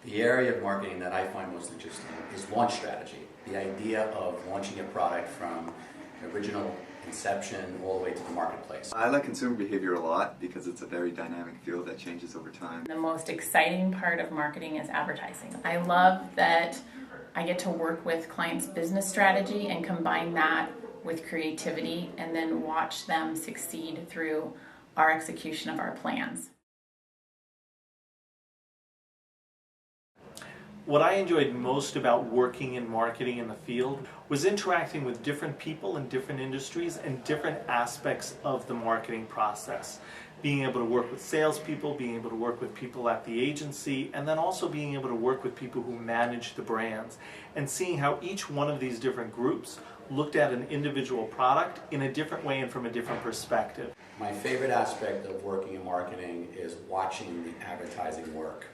The area of marketing that I find most interesting is launch strategy. The idea of launching a product from original inception all the way to the marketplace. I like consumer behavior a lot because it's a very dynamic field that changes over time. The most exciting part of marketing is advertising. I love that I get to work with clients' business strategy and combine that with creativity and then watch them succeed through our execution of our plans. What I enjoyed most about working in marketing in the field was interacting with different people in different industries and different aspects of the marketing process. Being able to work with salespeople, being able to work with people at the agency, and then also being able to work with people who manage the brands, and seeing how each one of these different groups looked at an individual product in a different way and from a different perspective. My favorite aspect of working in marketing is watching the advertising work.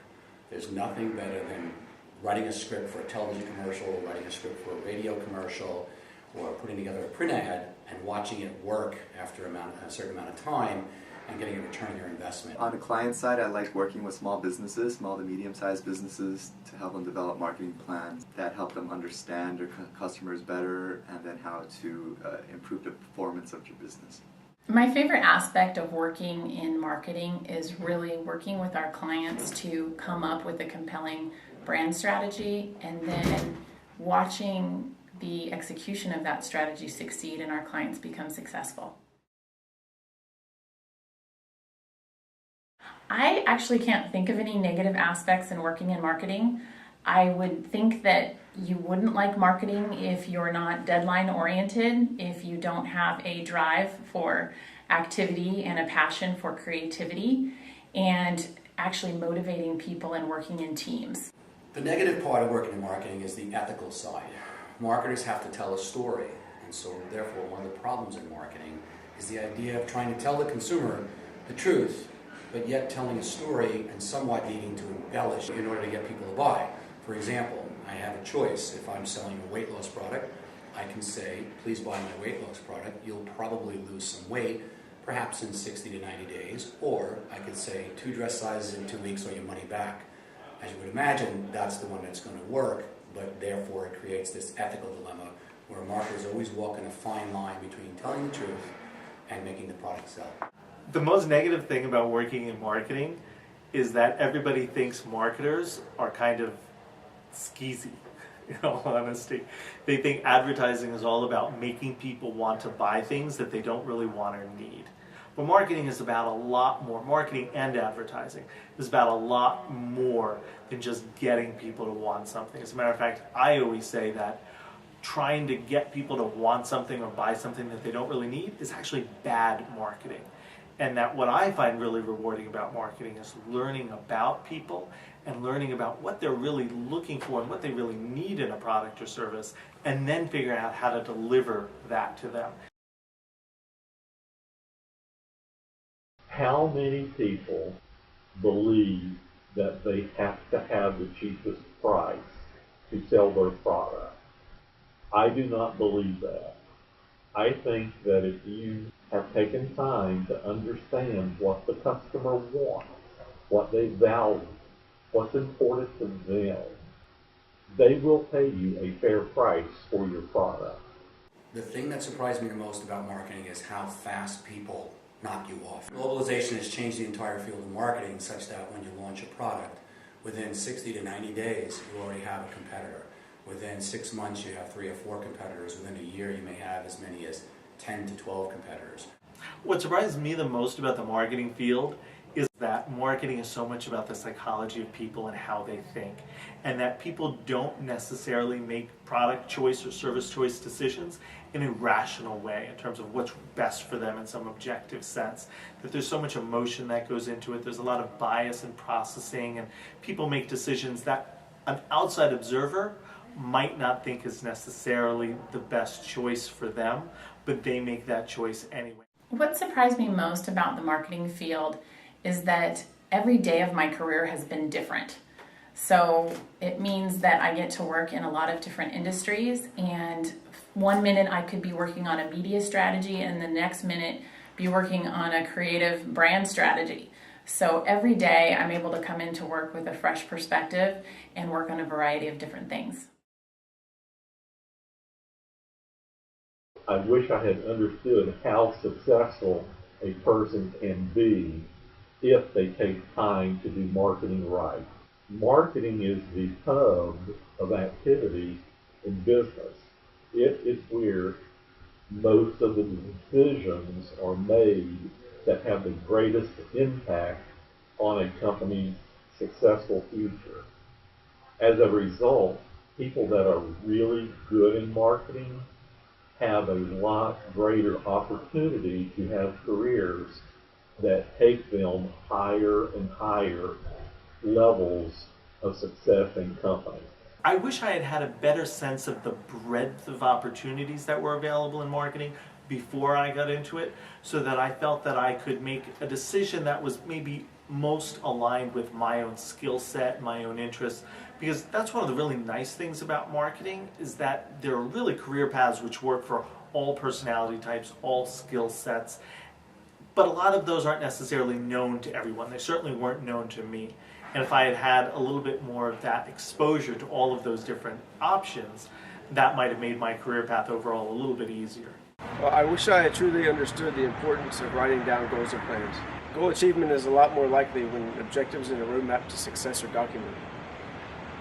There's nothing better than writing a script for a television commercial, writing a script for a radio commercial, or putting together a print ad and watching it work after a certain amount of time and getting a return on your investment. On the client side, I like working with small businesses, small to medium-sized businesses, to help them develop marketing plans that help them understand their customers better and then how to improve the performance of your business. My favorite aspect of working in marketing is really working with our clients to come up with a compelling brand strategy and then watching the execution of that strategy succeed and our clients become successful. I actually can't think of any negative aspects in working in marketing. I would think that you wouldn't like marketing if you're not deadline oriented, if you don't have a drive for activity and a passion for creativity, and actually motivating people and working in teams. The negative part of working in marketing is the ethical side. Marketers have to tell a story, and so therefore one of the problems in marketing is the idea of trying to tell the consumer the truth, but yet telling a story and somewhat needing to embellish in order to get people to buy. For example, I have a choice. If I'm selling a weight loss product, I can say, please buy my weight loss product. You'll probably lose some weight, perhaps in 60 to 90 days. Or I could say 2 dress sizes in 2 weeks or your money back. As you would imagine, that's the one that's going to work, but therefore it creates this ethical dilemma where marketers always walk in a fine line between telling the truth and making the product sell. The most negative thing about working in marketing is that everybody thinks marketers are kind of skeezy, in all honesty. They think advertising is all about making people want to buy things that they don't really want or need. But marketing is about a lot more. Marketing and advertising is about a lot more than just getting people to want something. As a matter of fact, I always say that trying to get people to want something or buy something that they don't really need is actually bad marketing. And that what I find really rewarding about marketing is learning about people and learning about what they're really looking for and what they really need in a product or service, and then figuring out how to deliver that to them. How many people believe that they have to have the cheapest price to sell their product? I do not believe that. I think that if you have taken time to understand what the customer wants, what they value, what's important to them, they will pay you a fair price for your product. The thing that surprised me the most about marketing is how fast people knock you off. Globalization has changed the entire field of marketing such that when you launch a product, within 60 to 90 days, you already have a competitor. Within 6 months, you have 3 or 4 competitors. Within a year, you may have as many as 10 to 12 competitors. What surprises me the most about the marketing field is that marketing is so much about the psychology of people and how they think, and that people don't necessarily make product choice or service choice decisions in a rational way in terms of what's best for them in some objective sense. That there's so much emotion that goes into it, there's a lot of bias and processing, and people make decisions that an outside observer might not think is necessarily the best choice for them, but they make that choice anyway. What surprised me most about the marketing field is that every day of my career has been different. So it means that I get to work in a lot of different industries, and one minute I could be working on a media strategy and the next minute be working on a creative brand strategy. So every day I'm able to come into work with a fresh perspective and work on a variety of different things. I wish I had understood how successful a person can be if they take time to do marketing right. Marketing is the hub of activity in business. It is where most of the decisions are made that have the greatest impact on a company's successful future. As a result, people that are really good in marketing have a lot greater opportunity to have careers that take them higher and higher levels of success in companies. I wish I had had a better sense of the breadth of opportunities that were available in marketing before I got into it, so that I felt that I could make a decision that was maybe most aligned with my own skill set, my own interests, because that's one of the really nice things about marketing, is that there are really career paths which work for all personality types, all skill sets, but a lot of those aren't necessarily known to everyone. They certainly weren't known to me. And if I had had a little bit more of that exposure to all of those different options, that might have made my career path overall a little bit easier. Well, I wish I had truly understood the importance of writing down goals and plans. Goal achievement is a lot more likely when objectives and a roadmap to success are documented.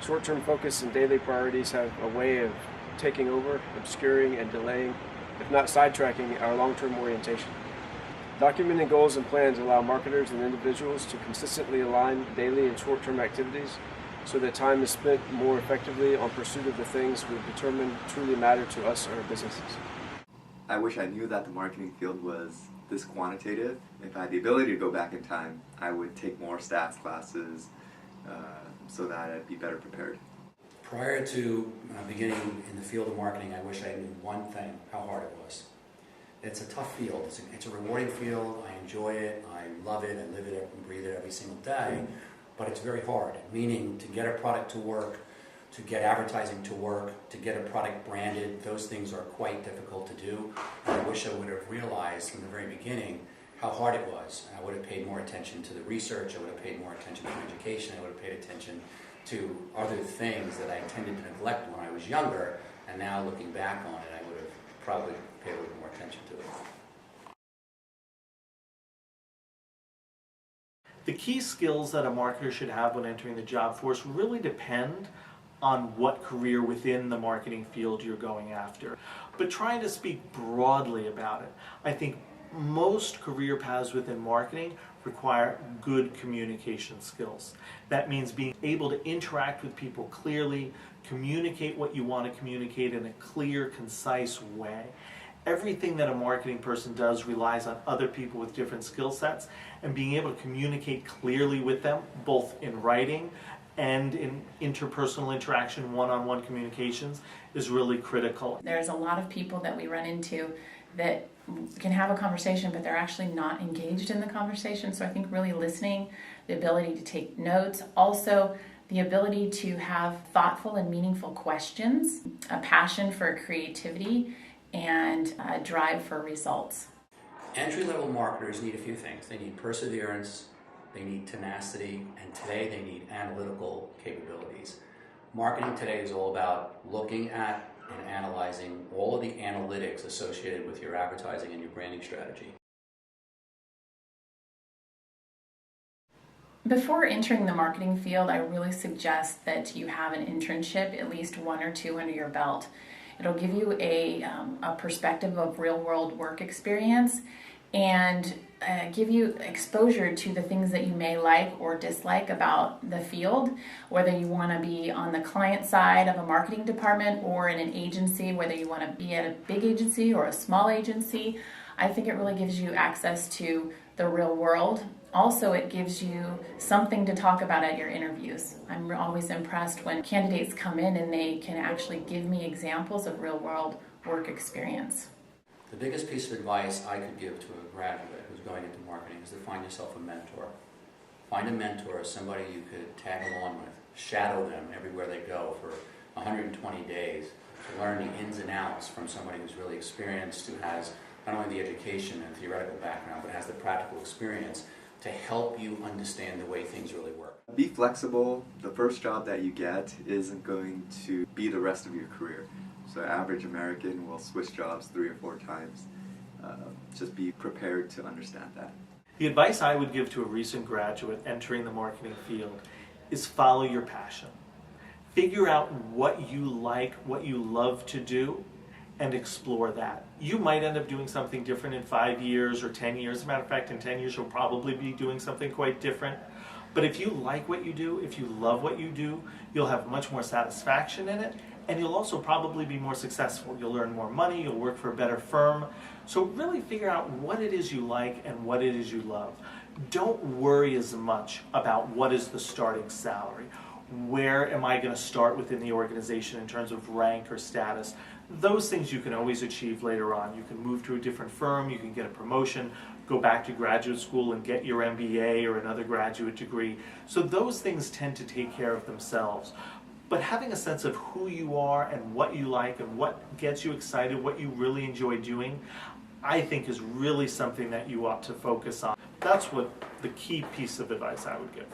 Short-term focus and daily priorities have a way of taking over, obscuring, and delaying, if not sidetracking, our long-term orientation. Documenting goals and plans allow marketers and individuals to consistently align daily and short-term activities so that time is spent more effectively on pursuit of the things we determine truly matter to us or our businesses. I wish I knew that the marketing field was this quantitative. If I had the ability to go back in time, I would take more stats classes so that I'd be better prepared. Prior to beginning in the field of marketing, I wish I knew one thing, how hard it was. It's a tough field. It's a rewarding field. I enjoy it. I love it. I live it and breathe it every single day. But it's very hard, meaning to get a product to work, to get advertising to work, to get a product branded, those things are quite difficult to do. And I wish I would have realized from the very beginning how hard it was. I would have paid more attention to the research. I would have paid more attention to education. I would have paid attention to other things that I tended to neglect when I was younger. And now looking back on it, I would have probably paid a little more attention to it. The key skills that a marketer should have when entering the job force really depend on what career within the marketing field you're going after. But trying to speak broadly about it, I think most career paths within marketing require good communication skills. That means being able to interact with people clearly, communicate what you want to communicate in a clear, concise way. Everything that a marketing person does relies on other people with different skill sets, and being able to communicate clearly with them, both in writing and in interpersonal interaction, one-on-one communications, is really critical. There's a lot of people that we run into that can have a conversation, but they're actually not engaged in the conversation. So I think really listening, the ability to take notes, also the ability to have thoughtful and meaningful questions, a passion for creativity, and a drive for results. Entry-level marketers need a few things. They need perseverance, they need tenacity, and today they need analytical capabilities. Marketing today is all about looking at and analyzing all of the analytics associated with your advertising and your branding strategy. Before entering the marketing field, I really suggest that you have an internship, at least 1 or 2 under your belt. It'll give you a perspective of real-world work experience and give you exposure to the things that you may like or dislike about the field, whether you want to be on the client side of a marketing department or in an agency, whether you want to be at a big agency or a small agency. I think it really gives you access to the real world. Also, it gives you something to talk about at your interviews. I'm always impressed when candidates come in and they can actually give me examples of real world work experience. The biggest piece of advice I could give to a graduate who's going into marketing is to find yourself a mentor. Find a mentor, somebody you could tag along with, shadow them everywhere they go for 120 days to learn the ins and outs from somebody who's really experienced, who has not only the education and theoretical background, but has the practical experience to help you understand the way things really work. Be flexible. The first job that you get isn't going to be the rest of your career. So average American will switch jobs 3 or 4 times. Just be prepared to understand that. The advice I would give to a recent graduate entering the marketing field is follow your passion. Figure out what you like, what you love to do, and explore that. You might end up doing something different in 5 years or 10 years. As a matter of fact, in 10 years you'll probably be doing something quite different. But if you like what you do, if you love what you do, you'll have much more satisfaction in it, and you'll also probably be more successful. You'll earn more money, you'll work for a better firm. So really figure out what it is you like and what it is you love. Don't worry as much about what is the starting salary. Where am I going to start within the organization in terms of rank or status? Those things you can always achieve later on. You can move to a different firm, you can get a promotion, go back to graduate school and get your MBA or another graduate degree. So those things tend to take care of themselves. But having a sense of who you are and what you like and what gets you excited, what you really enjoy doing, I think is really something that you ought to focus on. That's what the key piece of advice I would give.